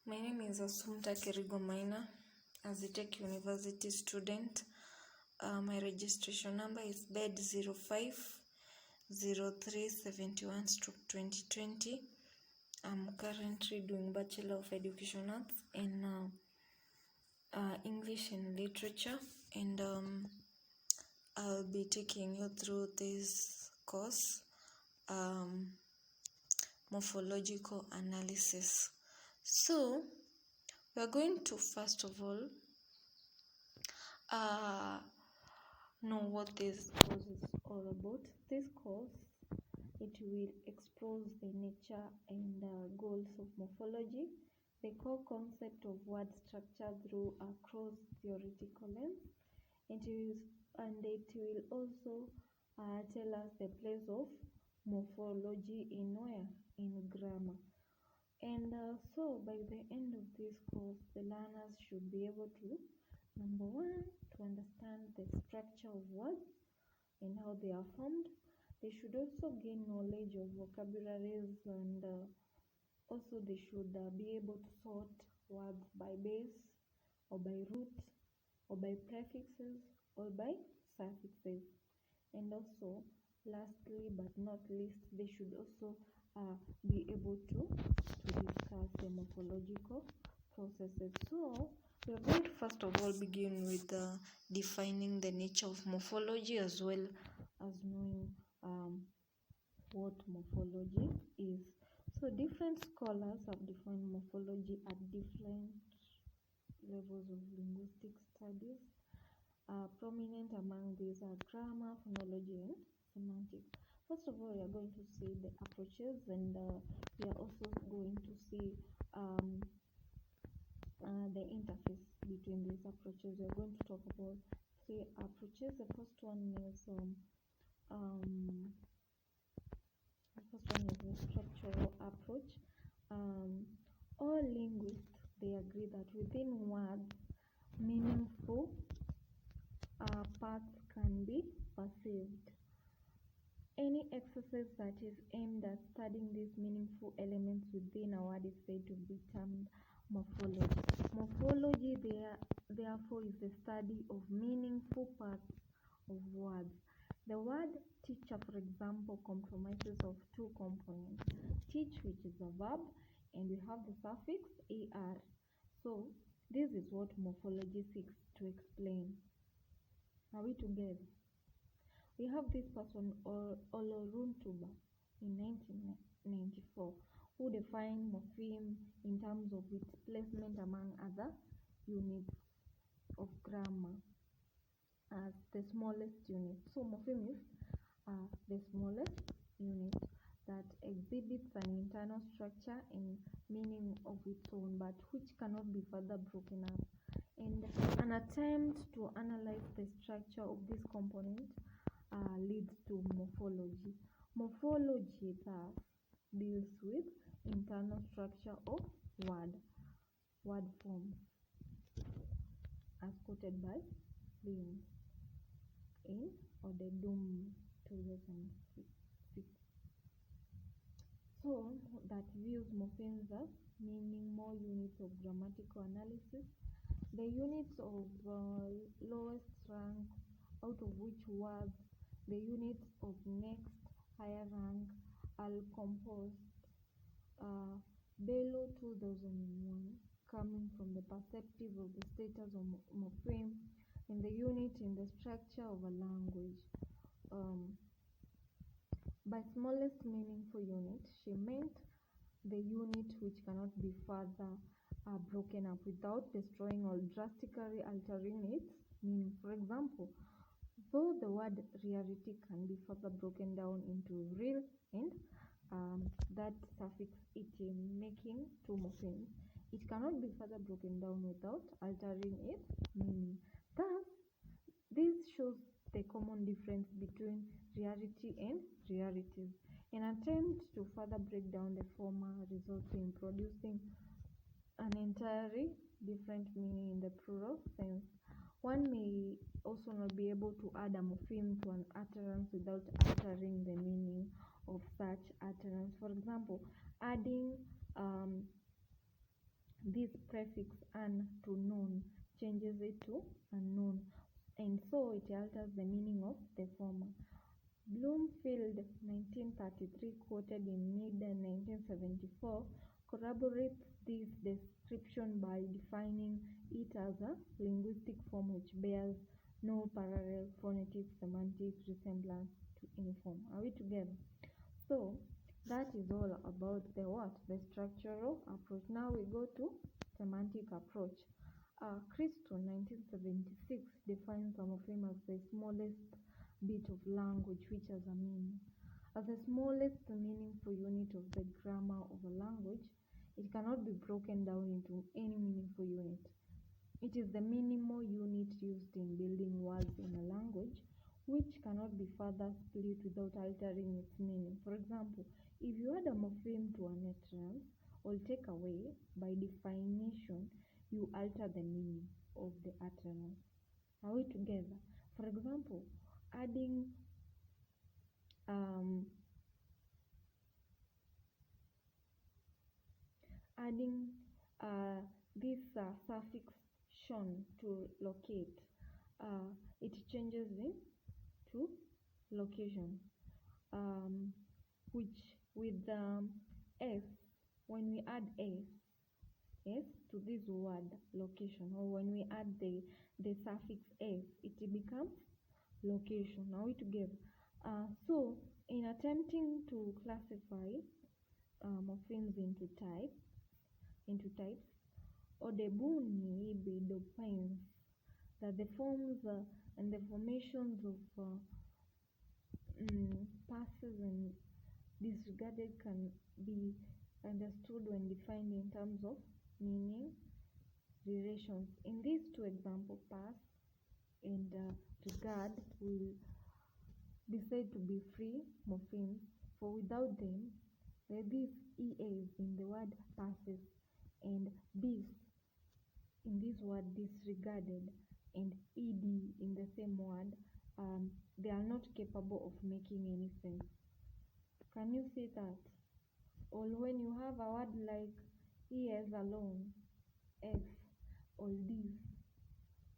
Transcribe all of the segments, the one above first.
My name is Asumta Kerigo Maina, as a Tech University student. My registration number is bed 050371/2020. I'm currently doing Bachelor of Education Arts in English and Literature, and I'll be taking you through this course, morphological analysis. So we are going to first of all know what this course is all about. This course, it will expose the nature and goals of morphology, the core concept of word structure through a cross theoretical lens. It will also tell us the place of morphology in grammar. And so by the end of this course, the learners should be able to, number one, to understand the structure of words and how they are formed. They should also gain knowledge of vocabularies, and also they should be able to sort words by base or by root or by prefixes or by suffixes. And also, lastly but not least, they should also be able to discuss the morphological processes. So we are going to first of all begin with defining the nature of morphology, as well as knowing what morphology is. So different scholars have defined morphology at different levels of linguistic studies. Prominent among these are grammar, phonology, and semantics. First of all, we are going to see the approaches, and we are also going to see the interface between these approaches. We are going to talk about three approaches. The first one is the structural approach. All linguists, they agree that within words, meaningful parts can be perceived. Any exercise that is aimed at studying these meaningful elements within a word is said to be termed morphology. Morphology, therefore, is the study of meaningful parts of words. The word teacher, for example, comprises of two components: teach, which is a verb, and we have the suffix er. So this is what morphology seeks to explain. Are we together? We have this person, Oloruntuba, in 1994, who defined morpheme in terms of its placement among other units of grammar as the smallest unit. So morpheme is the smallest unit that exhibits an internal structure and meaning of its own, but which cannot be further broken up. And an attempt to analyze the structure of this component leads to morphology. Morphology thus deals with internal structure of word forms, as quoted by Lin in Odedum 2006. So that views morphemes as meaning more units of grammatical analysis, the units of lowest rank, out of which words the units of next higher rank are composed. Bello 2001, coming from the perspective of the status of morpheme in the unit in the structure of a language. By smallest meaningful unit, she meant the unit which cannot be further broken up without destroying or drastically altering its meaning. For example, though the word reality can be further broken down into real and that suffix it, making two morphemes, it cannot be further broken down without altering its meaning. Thus, this shows the common difference between reality and realities. An attempt to further break down the former results in producing an entirely different meaning in the plural sense. One may also not be able to add a morpheme to an utterance without altering the meaning of such utterance. For example, adding this prefix "an" to "known" changes it to "unknown", and so it alters the meaning of the former. Bloomfield, 1933, quoted in Nida, 1974, corroborates this description by defining it as a linguistic form which bears no parallel phonetic semantic resemblance to any form. Are we together? So that is all about the what? The structural approach. Now we go to semantic approach. Christo, 1976, defines a morpheme as the smallest bit of language which has a meaning. As the smallest meaningful unit of the grammar of a language, it cannot be broken down into any meaningful unit. It is the minimal unit used in building words in a language, which cannot be further split without altering its meaning. For example, if you add a morpheme to an utterance or take away, by definition, you alter the meaning of the utterance. Are we together? For example, adding this suffix "shon" to locate, it changes to location, which with s, when we add s to this word location, or when we add the suffix s, it becomes location. Are we together? So in attempting to classify morphemes into types, Odebuni opines that the forms and the formations of passes and disregarded can be understood when defined in terms of meaning relations. In these two examples, pass and regard will be said to be free morphemes, for without them, these EAs in the word passes and this in this word disregarded and ED in the same word, they are not capable of making any sense. Can you see that? Or when you have a word like ES alone, F, or this,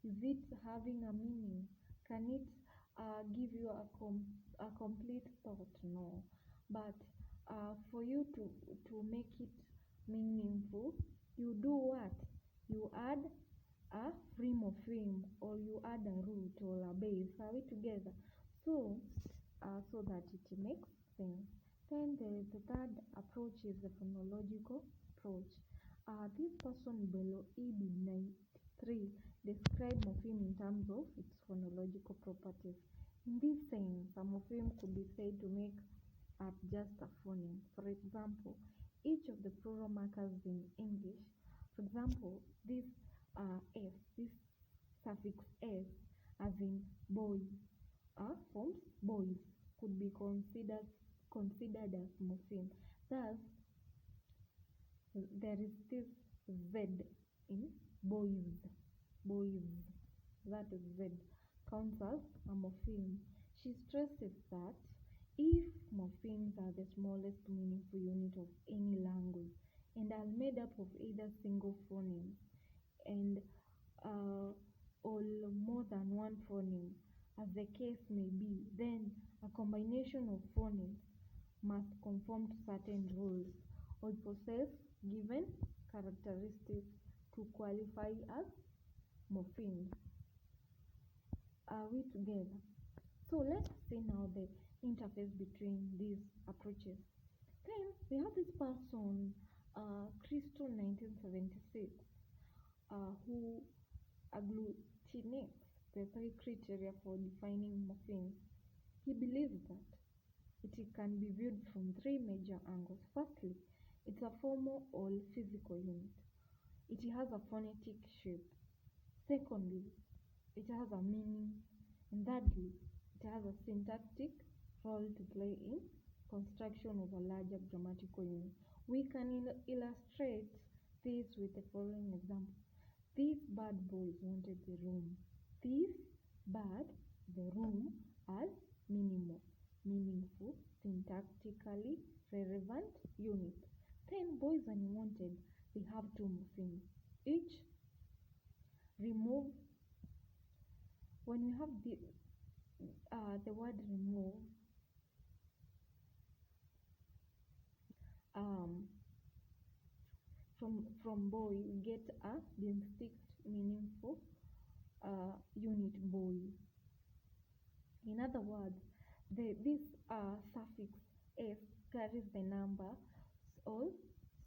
is it having a meaning? Can it give you a complete thought? No. But for you to make it meaningful, you do what? You add a free morpheme, or you add a root or a base. Are we together? So that it makes sense. Then the third approach is the phonological approach. This person below EB93 described morpheme in terms of its phonological properties. In this sense, a morpheme could be said to make up just a phoneme. For example, each of the plural markers in English, for example, this S, this suffix S, as in boy, forms boys, could be considered as morpheme. Thus, there is this Z in boys, that is Z, counts as a morpheme. She stresses that if morphemes are the smallest meaningful unit of any language and are made up of either single phonemes and or more than one phoneme, as the case may be, then a combination of phonemes must conform to certain rules or possess given characteristics to qualify as morphemes. Are we together? So let's see now the interface between these approaches. Then we have this person, Christo, 1976, who agglutinates the three criteria for defining morphemes. He believes that it can be viewed from three major angles. Firstly, it's a formal or physical unit. It has a phonetic shape. Secondly, it has a meaning. And thirdly, it has a syntactic role to play in construction of a larger grammatical unit. We can illustrate this with the following example. These bad boys wanted the room. These bad, the room, are meaningful, syntactically relevant units. Then boys and wanted, we have two morphemes. Each remove, when we have the word remove, um, from boy, we get a distinct meaningful unit boy. In other words, this suffix s carries the number or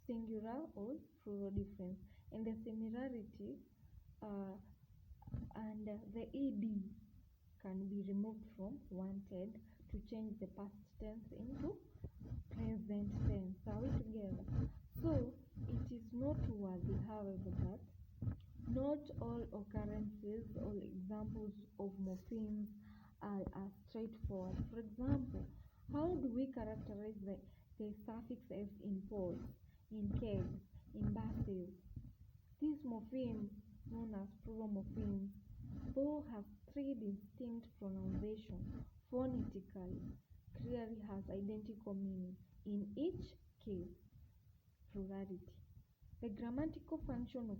singular or plural difference, and the similarity uh, and the ed can be removed from wanted to change the past tense into present tense. Are we together? So it is noteworthy, however, that not all occurrences or examples of morphemes are as straightforward. For example, how do we characterize the suffix s in pots, in kegs, in buses? This morpheme, known as plural morphemes, though has three distinct pronunciations phonetically, clearly has identical meaning in each case, plurality. The grammatical function of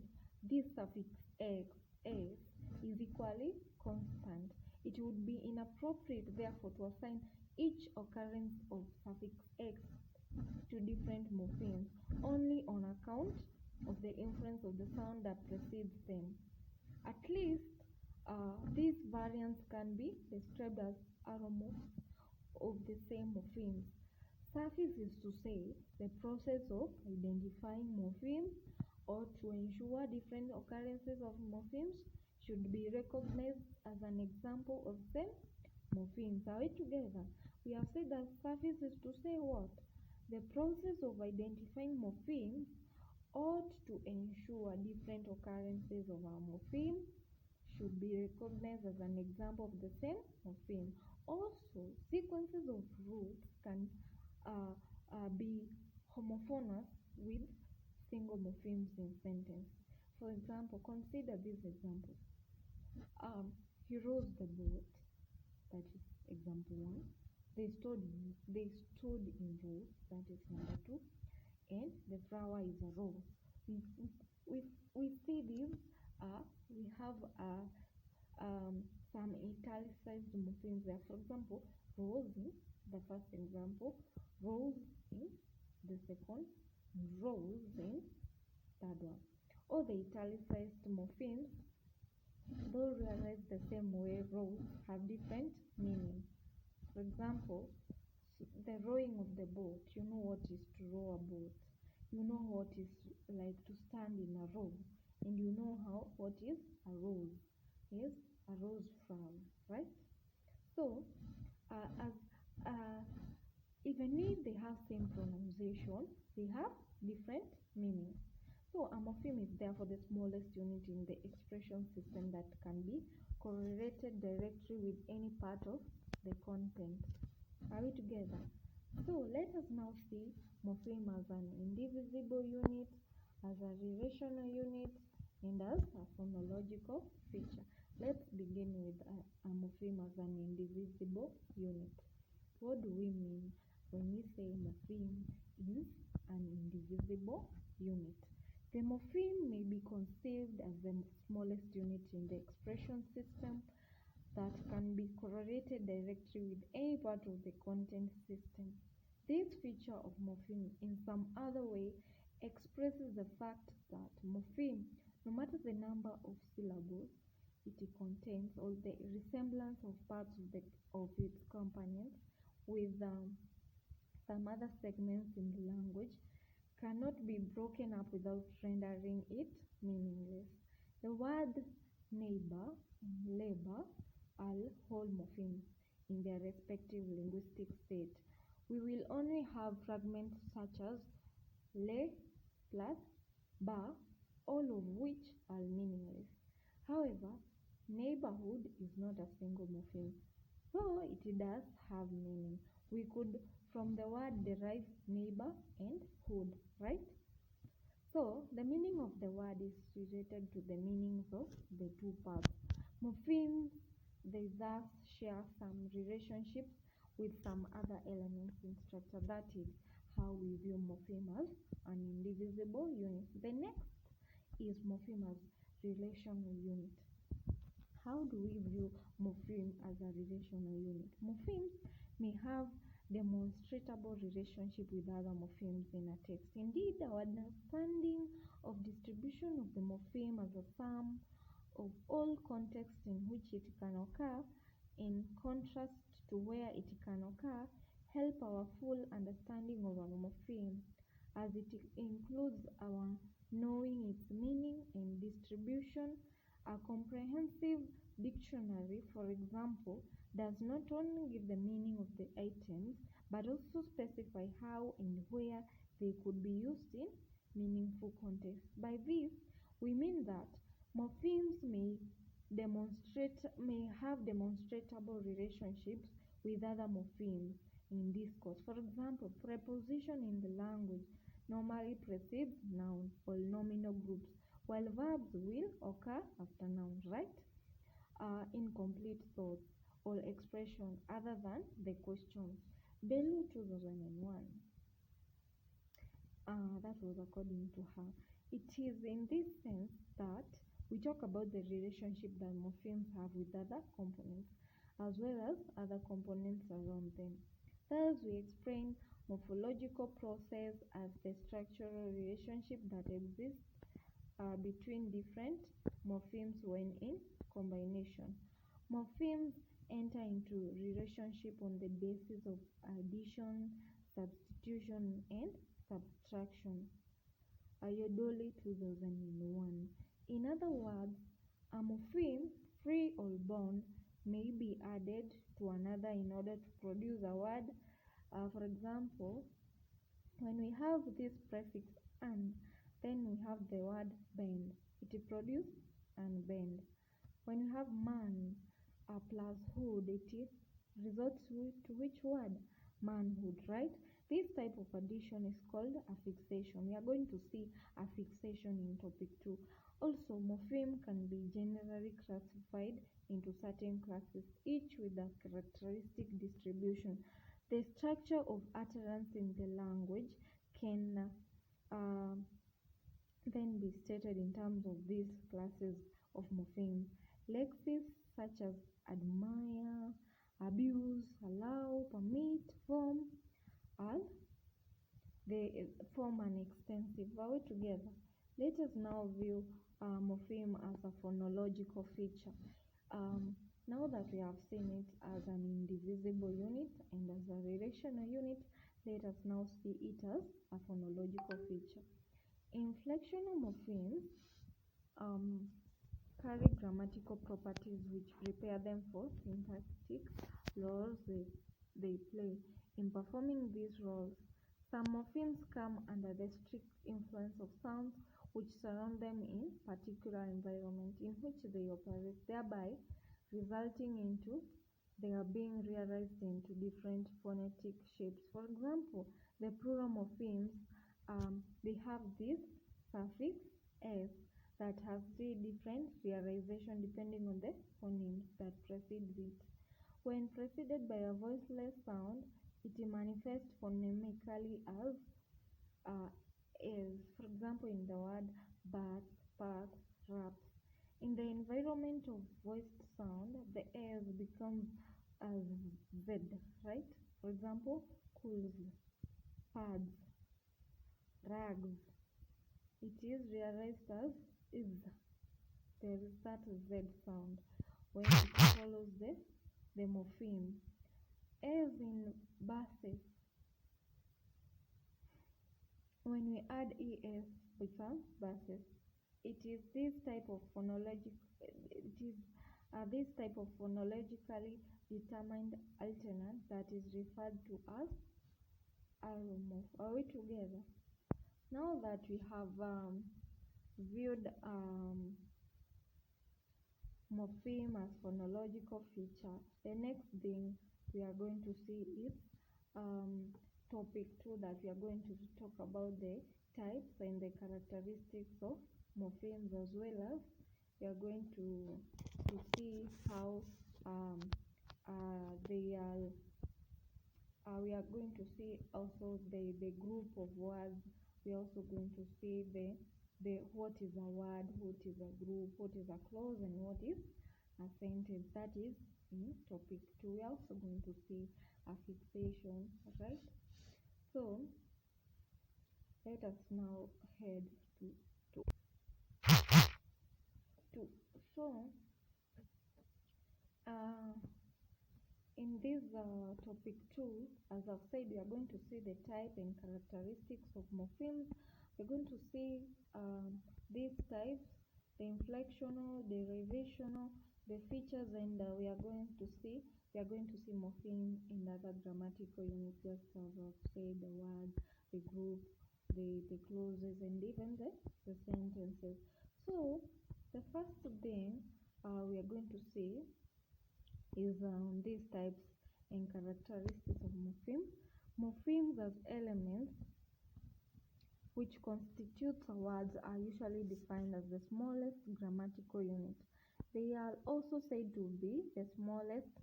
this suffix s is equally constant. It would be inappropriate, therefore, to assign each occurrence of suffix x to different morphemes only on account of the influence of the sound that precedes them. At least these variants can be described as aromorphs of the same morphemes. Suffix is to say the process of identifying morphemes or to ensure different occurrences of morphemes should be recognized as an example of the morphemes. Are we together? We have said that suffix is to say what? The process of identifying morphemes ought to ensure different occurrences of a morpheme should be recognized as an example of the same morpheme. Also, sequences of roots can be homophonous with single morphemes in sentence. For example, consider this example. He rows the boat. That is example 1. They stood in rows. That is number 2. And the flower is a rose. We see this. We have some italicized morphemes there. For example, rose in the first example, rose in the second, rose in third one. All the italicized morphemes, though realized the same way, rose have different meanings. For example, the rowing of the boat. You know what is to row a boat. You know what is like to stand in a row, and you know what is a rose. Is a rose flower, right? So, as even if they have same pronunciation, they have different meanings. So a morpheme is therefore the smallest unit in the expression system that can be correlated directly with any part of the content. Are we together? So let us now see morpheme as an indivisible unit, as a relational unit, and as a phonological feature. Let's begin with a morpheme as an indivisible unit. What do we mean when we say morpheme is an indivisible unit? The morpheme may be conceived as the smallest unit in the expression system that can be correlated directly with any part of the content system. This feature of morpheme in some other way expresses the fact that morpheme, no matter the number of syllables it contains or the resemblance of parts of its components with some other segments in the language, cannot be broken up without rendering it meaningless. The word neighbor and labor are whole morphemes in their respective linguistic state. We will only have fragments such as le plus ba, all of which are meaningless. However, neighborhood is not a single morpheme, though it does have meaning. We could from the word derive neighbor and hood, right? So the meaning of the word is related to the meanings of the two parts. Morphemes, they thus share some relationships with some other elements in structure. That is, how we view morpheme as an indivisible unit. The next is morpheme as relational unit. How do we view morpheme as a relational unit? Morphemes may have demonstrable relationship with other morphemes in a text. Indeed, our understanding of distribution of the morpheme as a sum of all contexts in which it can occur, in contrast to where it can occur, help our full understanding of a morpheme, as it includes our knowing its meaning and distribution. A comprehensive dictionary, for example, does not only give the meaning of the items, but also specify how and where they could be used in meaningful context. By this, we mean that morphemes may have demonstrable relationships with other morphemes in discourse. For example, preposition in the language normally precedes nouns or nominal groups, while verbs will occur after nouns, right? Incomplete thoughts or expressions other than the questions. Bellu 2001. That was according to her. It is in this sense that we talk about the relationship that morphemes have with other components, as well as other components around them. Thus, we explain morphological process as the structural relationship that exists between different morphemes when in combination. Morphemes enter into relationship on the basis of addition, substitution, and subtraction. Ayodoli 2001. In other words, a morpheme, free or bond, may be added to another in order to produce a word. For example, when we have this prefix "and", then we have the word bend. It produces unbend. When we have man plus hood, it results to which word? Manhood, right? This type of addition is called affixation. We are going to see affixation in topic 2. Also, morpheme can be generally classified into certain classes, each with a characteristic distribution. The structure of utterance in the language can then be stated in terms of these classes of morphemes. Lexis such as admire, abuse, allow, permit, form, they form an extensive vowel together. Let us now view morpheme as a phonological feature. Now that we have seen it as an indivisible unit and as a relational unit, let us now see it as a phonological feature. Inflectional morphemes carry grammatical properties which prepare them for syntactic roles they play. In performing these roles, some morphemes come under the strict influence of sounds which surround them in particular environment in which they operate, thereby resulting into their being realized into different phonetic shapes. For example, the plural morphemes, they have this suffix s that has 3 different realizations depending on the phonemes that precedes it. When preceded by a voiceless sound, it manifests phonemically as is. For example, in the word but, parks, raps. In the environment of voiced sound, the s becomes as z, right? For example, cools, pads, rags. It is realized as is. There is that z sound when it follows the morpheme. As in buses, when we add es, becomes buses. It is this type of phonologically determined alternate that is referred to as allomorph. Are we together? Now that we have viewed morpheme as phonological feature, the next thing we are going to see is topic 2, that we are going to talk about the types and the characteristics of morphemes, as well as we are going to see how they are we are going to see also the group of words. We are also going to see the what is a word, what is a group, what is a clause, and what is a sentence. That is in topic 2. We are also going to see a fixation, right? So let us now head to to to so uh, in this topic 2, as I've said, we are going to see the type and characteristics of morphemes. We're going to see these types, the inflectional, derivational, the features, and we are going to see morpheme in other grammatical units, just as I've said, the word, the group, the clauses, and even the sentences. So the first thing we are going to see is these types and characteristics of morphemes. Morphemes as elements which constitutes a word are usually defined as the smallest grammatical unit. They are also said to be the smallest,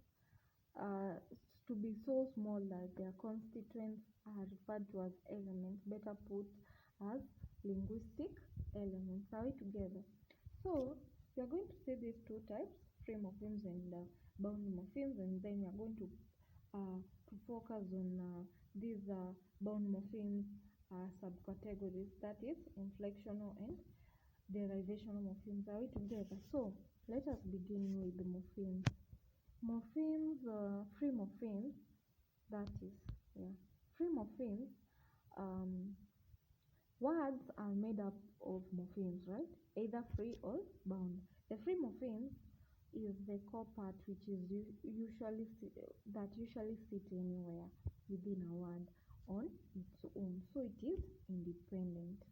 to be so small that their constituents are referred to as elements, better put as linguistic elements. Are we together? So we are going to see these two types, free morphemes and bound morphemes, and then we are going to focus on these bound morphemes subcategories, that is inflectional and derivational morphemes. Are we together? So let us begin with the morphemes. Morphemes, free morphemes, that is, free morphemes. Words are made up of morphemes, right? Either free or bound. The free morphemes is the core part which is usually sit anywhere within a word on its own. So it is independent,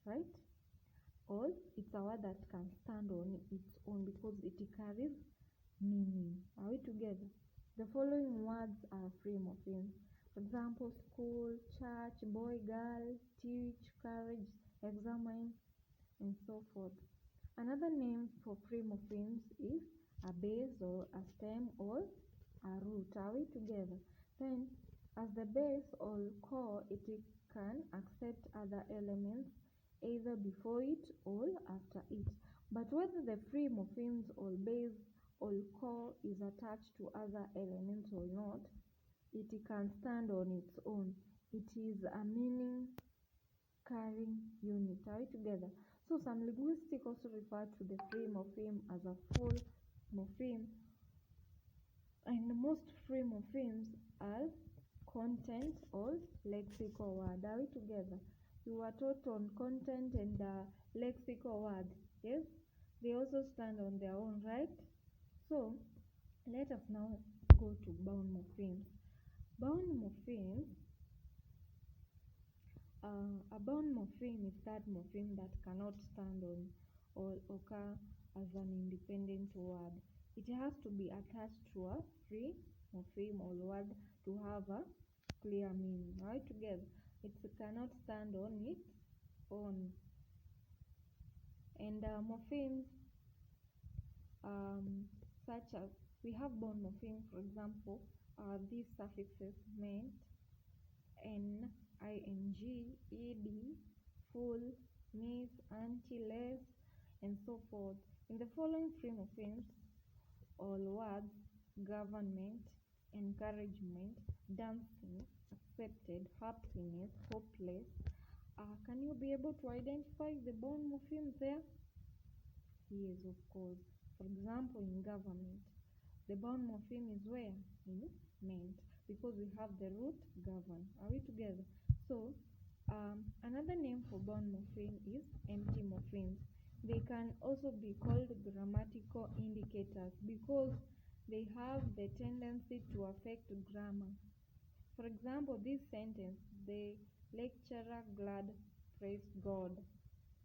right? Or it's a word that can stand on its own because it carries meaning. Are we together? The following words are free morphemes. For example, school, church, boy, girl, teach, courage, examine, and so forth. Another name for free morphemes is a base or a stem or a root. Are we together? Then, as the base or core, it can accept other elements either before it or after it. But whether the free morphemes or base or core is attached to other elements or not, it can stand on its own. It is a meaning carrying unit. Are we together? So some linguistics also refer to the free morpheme as a full morpheme, and most free morphemes are content or lexical word. Are we together? You were taught on content and lexical word. Yes, they also stand on their own, right? So let us now go to bound morphemes. Bound morphemes. A bound morpheme is that morpheme that cannot stand on or occur as an independent word. It has to be attached to a free morpheme or word to have a clear meaning. Right together, it cannot stand on its own. And morphemes such as, we have bound morpheme, for example, these suffixes meant, n, ing, ed, full, miss, anti, less, and so forth. In the following free morphemes, all words, government, encouragement, dancing, accepted, happiness, hopeless. Can you be able to identify the bound morphemes there? Yes, of course. For example, in government, the bound morpheme is where? In meant, because we have the root govern. Are we together? So, another name for bound morpheme is empty morphemes. They can also be called grammatical indicators because they have the tendency to affect grammar. For example, this sentence, the lecturer glad praised God.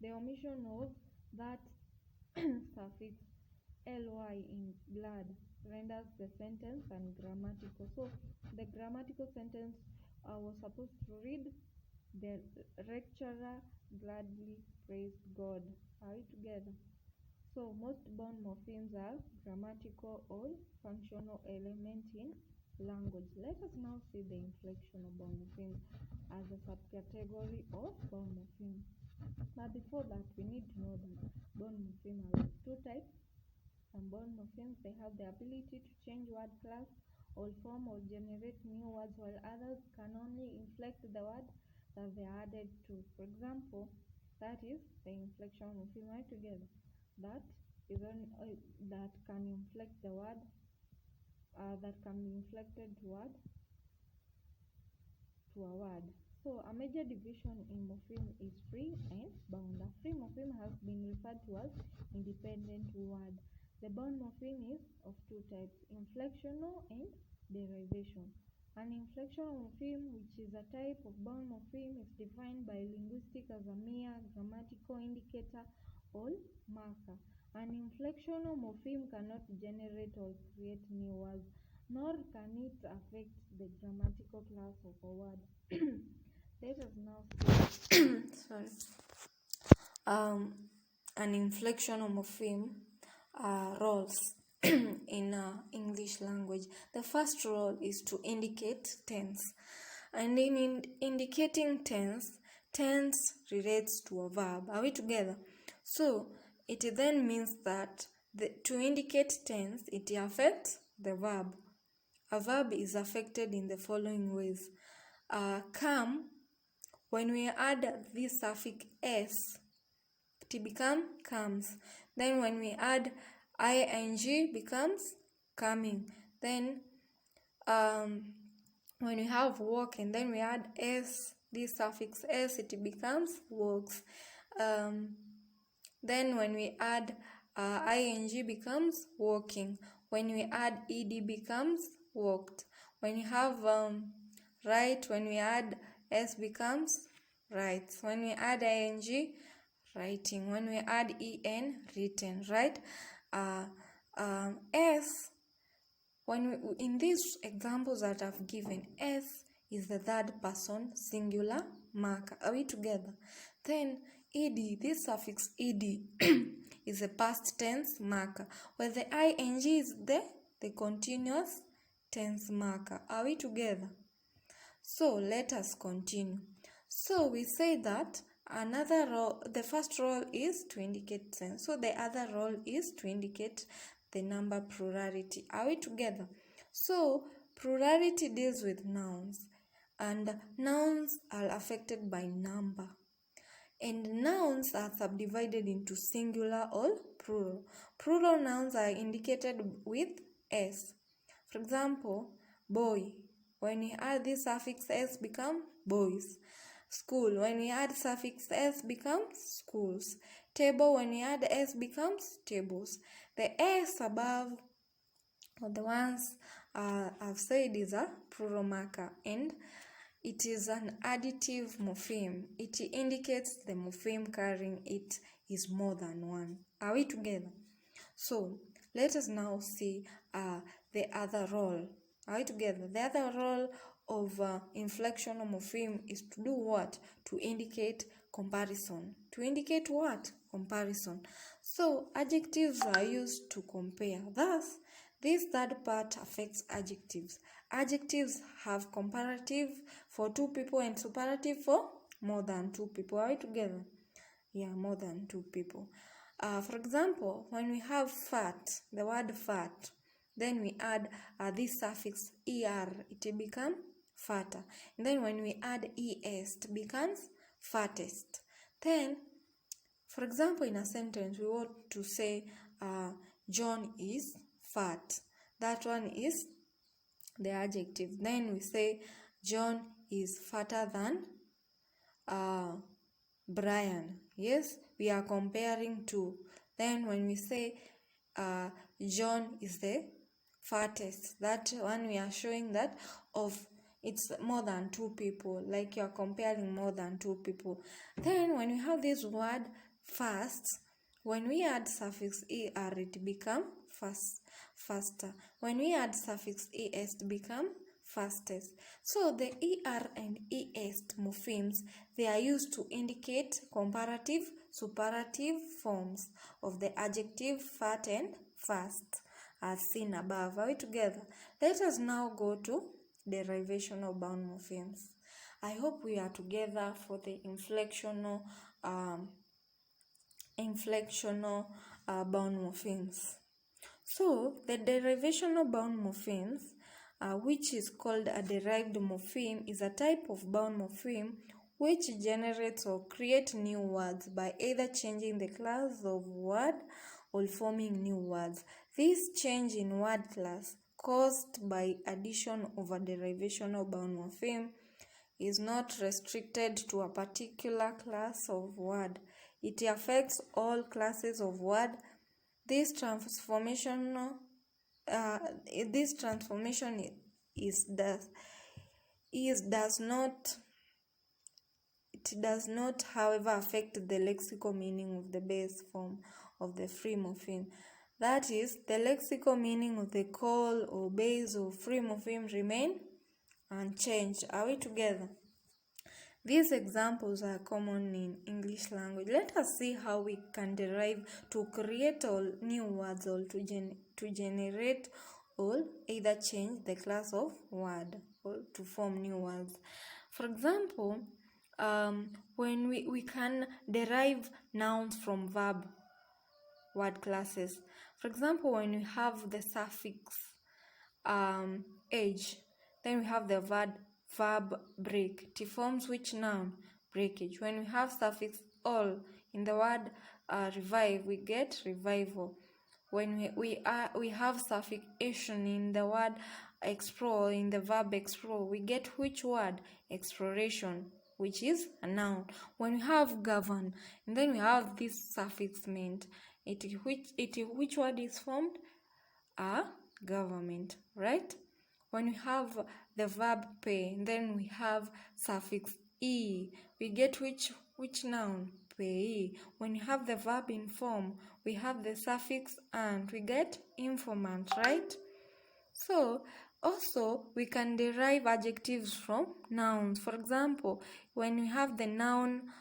The omission of that suffix ly in glad renders the sentence ungrammatical. So the grammatical sentence was supposed to read, the lecturer gladly praised God. Are we together? So most bound morphemes are grammatical or functional element in language. Let us now see the inflection of vowel morphemes as a subcategory of vowel morphemes. But before that, we need to know that vowel morphemes are of two types. Some vowel morphemes, they have the ability to change word class or form or generate new words, while others can only inflect the word that they are added to. For example, that is the inflection morpheme right together. That is that can inflect the word that can be inflected to a word. So a major division in morpheme is free and bound. A free morpheme has been referred to as independent word. The bound morpheme is of two types, inflectional and derivation. An inflectional morpheme, which is a type of bound morpheme, is defined by linguistics as a mere grammatical indicator or marker. An inflectional morpheme cannot generate or create new words, nor can it affect the grammatical class of a word. Let us now see an inflectional morpheme roles in English language. The first role is to indicate tense, and in indicating tense relates to a verb. Are we together? So it then means that to indicate tense, it affects the verb. A verb is affected in the following ways. Come, when we add this suffix s, it becomes comes. Then when we add ing, becomes coming. Then when we have walk and then we add s, this suffix s, it becomes walks. Then when we add ing, becomes walking. When we add ed, becomes walked. When you have right, when we add s, becomes right. When we add ing, writing. When we add en, written, right? S, in these examples that I've given, s is the third person singular marker. Are we together? Then ed, this suffix ed is a past tense marker, where the ing is the continuous tense marker. Are we together? So let us continue. So we say that another role, the first role is to indicate tense. So the other role is to indicate the number plurality. Are we together? So plurality deals with nouns, and nouns are affected by number. And nouns are subdivided into singular or plural. Plural nouns are indicated with s. For example, boy. When we add this suffix s, become boys. School. When we add suffix s, becomes schools. Table. When we add s, becomes tables. The s above, or the ones I've said, is a plural marker, and it is an additive morpheme. It indicates the morpheme carrying it is more than one. Are we together? So let us now see the other role. Are we together? The other role of inflectional morpheme is to do what? To indicate comparison. To indicate what? Comparison. So adjectives are used to compare. Thus, this third part affects adjectives. Adjectives have comparative for two people and superlative for more than two people. Are we together? Yeah, more than two people. For example, when we have fat, the word fat, then we add this suffix er, it becomes fatter. And then when we add es, it becomes fattest. Then, for example, in a sentence, we want to say John is fat. That one is the adjective. Then we say John is fatter than Brian. Yes, we are comparing two. Then when we say John is the fattest, that one we are showing that it's more than two people, like you are comparing more than two people. Then when we have this word fast, when we add suffix er, it becomes faster. When we add suffix es, it becomes fastest. So the er and es morphemes, they are used to indicate comparative, superlative forms of the adjective fat and fast. as seen above. Are we together? Let us now go to derivational bound morphemes. I hope we are together for the inflectional bound morphemes. So the derivational bound morphemes, which is called a derived morpheme, is a type of bound morpheme which generates or creates new words by either changing the class of word or forming new words. This change in word class caused by addition of a derivational bound morpheme is not restricted to a particular class of word. It affects all classes of word. This transformation does not, however, affect the lexical meaning of the base form of the free morpheme. That is, the lexical meaning of the call or base or free morpheme remain unchanged. Are we together? These examples are common in English language. Let us see how we can derive to create all new words or to generate or either change the class of word or to form new words. For example, when we can derive nouns from verb word classes. For example, when we have the suffix age, then we have the verb break. It forms which noun? Breakage. When we have suffix all in the word revive, we get revival. When we have suffix ation in the word explore, in the verb explore, we get which word? Exploration, which is a noun. When we have govern, and then we have this suffix meant, which word is formed? A government, right? When we have the verb pay, then we have suffix e, we get which noun? Payee. When we have the verb inform, we have the suffix and, we get informant, right? So also we can derive adjectives from nouns. For example, when we have the noun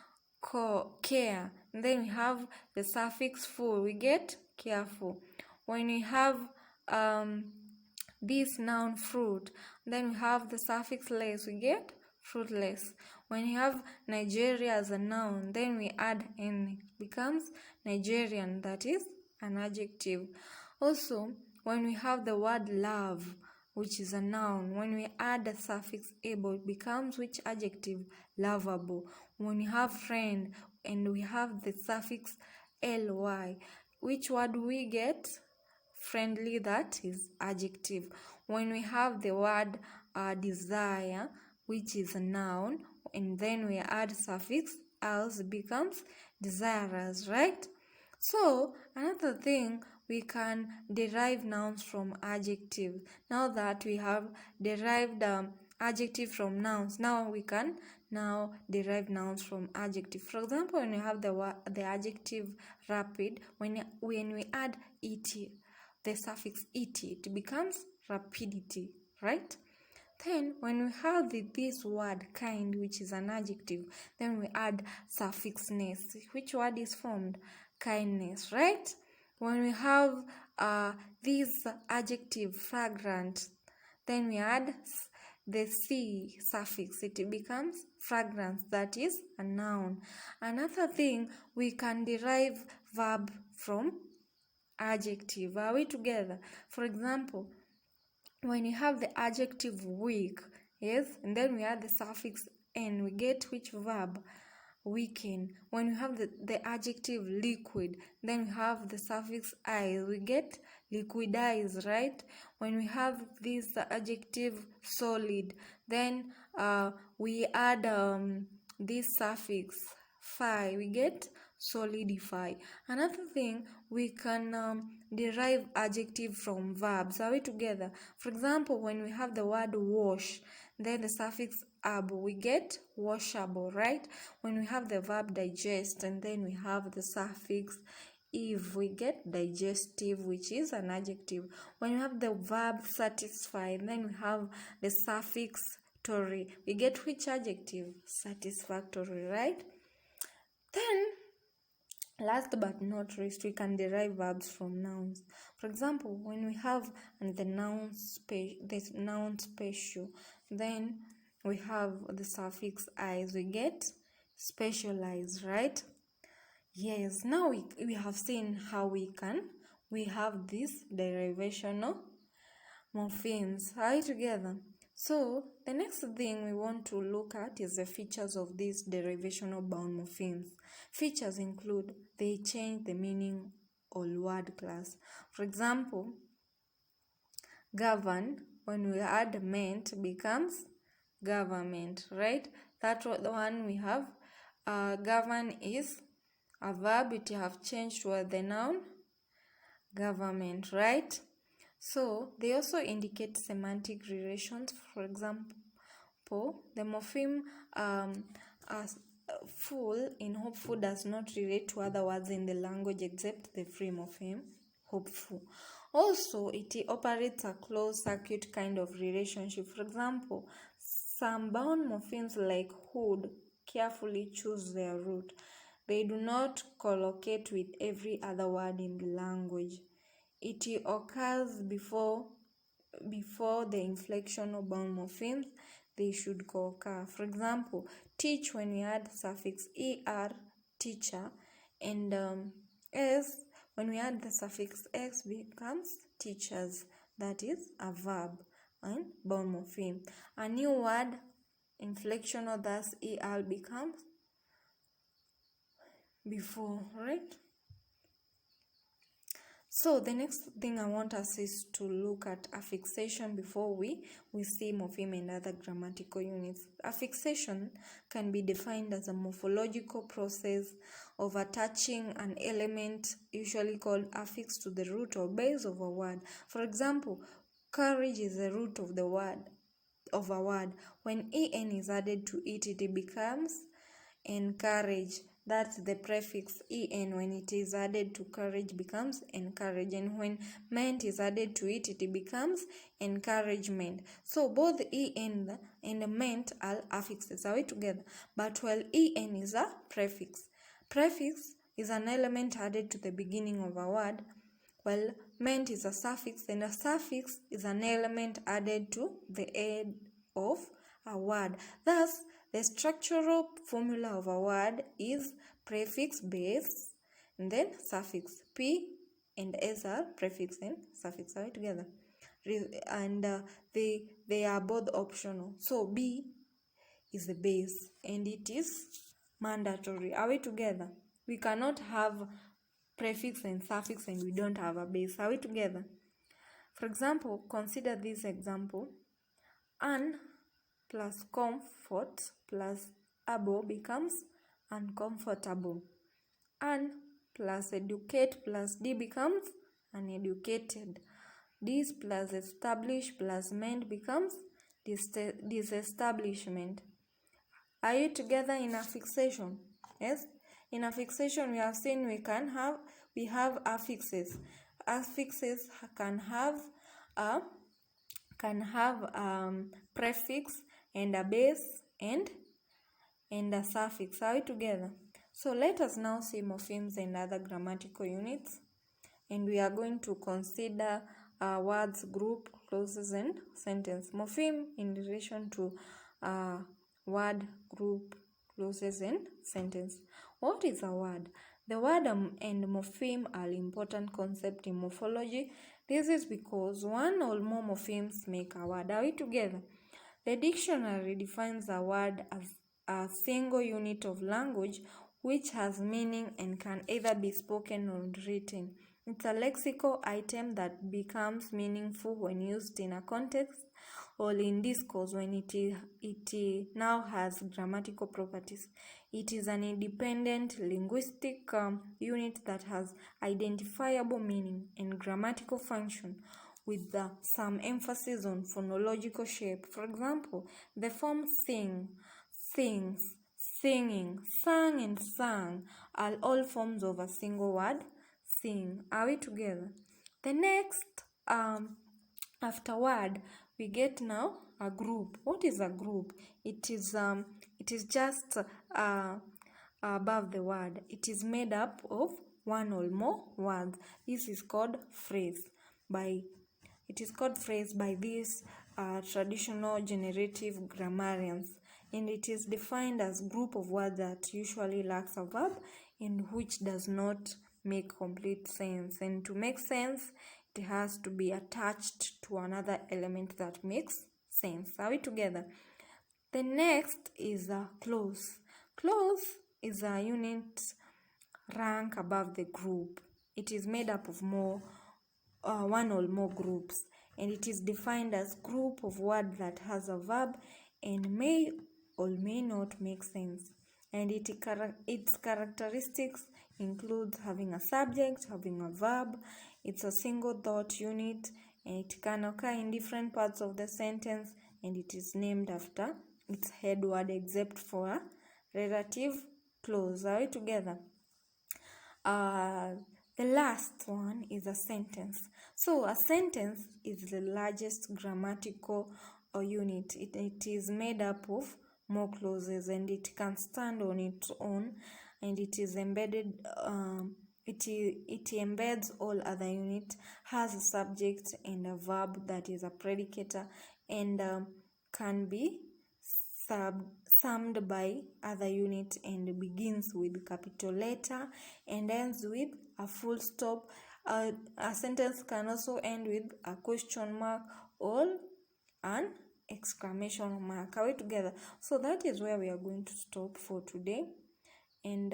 care, then we have the suffix full, we get careful. When we have this noun fruit, then we have the suffix less, we get fruitless. When we have Nigeria as a noun, then we add n, becomes Nigerian, that is an adjective. Also, when we have the word love, which is a noun, when we add the suffix able, it becomes which adjective? Lovable. When we have friend and we have the suffix ly, which word do we get? Friendly, that is adjective. When we have the word desire, which is a noun, and then we add suffix else, becomes desirous, right? So another thing, we can derive nouns from adjectives. Now that we have derived adjective from nouns, now we can derive nouns from adjective. For example, when we have the adjective rapid, when we add et, the suffix et, it becomes rapidity, right? Then when we have this word kind, which is an adjective, then we add suffix ness. Which word is formed? Kindness, right? When we have this adjective fragrant, then we add the c suffix, it becomes fragrance, that is a noun. Another thing, we can derive verb from adjective. Are we together? For example, when you have the adjective weak, yes, and then we add the suffix n, we get which verb? Weaken. When we have the adjective liquid, then we have the suffix ize, we get liquidize, right? When we have this adjective solid, then we add this suffix fi, we get solidify. Another thing, we can derive adjective from verbs. Are we together? For example, when we have the word wash, then the suffix able, we get washable, right? When we have the verb digest, and then we have the suffix if, we get digestive, which is an adjective. When we have the verb satisfy, then we have the suffix tory, we get which adjective? Satisfactory, right? Then Last but not least, we can derive verbs from nouns. For example, when we have the noun special, then we have the suffix "-ize", we get specialized, right? Yes, now we have seen how we have these derivational morphemes. Are we together? So the next thing we want to look at is the features of these derivational bound morphemes. Features include they change the meaning or word class. For example, govern, when we add meant, becomes government, right? That's what the one we have. Govern is a verb, it have changed to the noun government, right? So they also indicate semantic relations. For example, the morpheme as full in hopeful does not relate to other words in the language except the free morpheme hopeful. Also, it operates a closed circuit kind of relationship. For example, some bound morphemes like hood carefully choose their root. They do not collocate with every other word in the language. It occurs before the inflectional bound morphemes they should co-occur. For example, teach, when we add suffix er, teacher, and s, when we add the suffix x, becomes teachers. That is a verb and bound morpheme. A new word, inflectional, thus er becomes before, right? So the next thing I want us is to look at affixation before we see morpheme and other grammatical units. Affixation can be defined as a morphological process of attaching an element, usually called affix, to the root or base of a word. For example, courage is the root of the word of a word. When en is added to it, it becomes encourage. That's the prefix en. When it is added to courage, becomes encourage, and when meant is added to it, it becomes encouragement. So both en and meant are affixes. Are we together? But while en is a prefix is an element added to the beginning of a word, while meant is a suffix, and a suffix is an element added to the end of a word. Thus, the structural formula of a word is prefix, base, and then suffix. P and S are prefix and suffix. Are we together? And they are both optional. So B is the base and it is mandatory. Are we together? We cannot have prefix and suffix and we don't have a base. Are we together? For example, consider this example. An plus comfort plus able becomes uncomfortable. An plus educate plus d becomes uneducated. This plus establish plus mend becomes disestablishment. Are you together in affixation? Yes. In affixation, we have seen we have affixes. Affixes can have a prefix and a base and a suffix. Are we together? So let us now see morphemes and other grammatical units, and we are going to consider words, group, clauses, and sentence. Morpheme in relation to word, group, clauses, and sentence. What is a word? The word and morpheme are important concepts in morphology. This is because one or more morphemes make a word. Are we together? The dictionary defines a word as a single unit of language which has meaning and can either be spoken or written. It's a lexical item that becomes meaningful when used in a context or in discourse when it now has grammatical properties. It is an independent linguistic unit that has identifiable meaning and grammatical function with some emphasis on phonological shape. For example, the form sing, sings, singing, sang, and sang are all forms of a single word, sing. Are we together? The next, afterward, we get now a group. What is a group? It is just above the word. It is made up of one or more words. This is called phrase by these traditional generative grammarians, and it is defined as group of words that usually lacks a verb and which does not make complete sense. And to make sense, it has to be attached to another element that makes sense. Are we together? The next is a clause. Clause is a unit rank above the group. It is made up of one or more groups, and it is defined as group of words that has a verb and may or may not make sense. And its characteristics include having a subject, having a verb. It's a single thought unit, and it can occur in different parts of the sentence, and it is named after its head word except for a relative clause. Are we together? The last one is a sentence. So a sentence is the largest grammatical unit. It is made up of more clauses, and it can stand on its own, and it is embedded. It embeds all other units, has a subject and a verb that is a predicate, and can be summed by other unit, and begins with capital letter and ends with a full stop. A sentence can also end with a question mark or an exclamation mark. Are we together? So that is where we are going to stop for today. And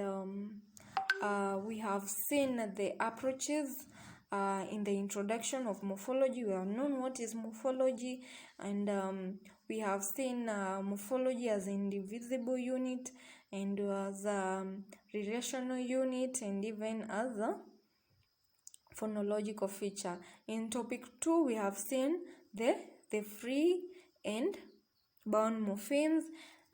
we have seen the approaches in the introduction of morphology. We have known what is morphology, and we have seen morphology as an indivisible unit, and as a relational unit, and even as a phonological feature. In topic 2, we have seen the free and bound morphemes,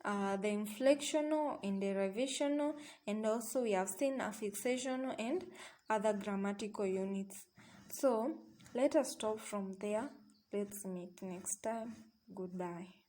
the inflectional and derivational, and also we have seen affixational and other grammatical units. So let us stop from there. Let's meet next time. Goodbye.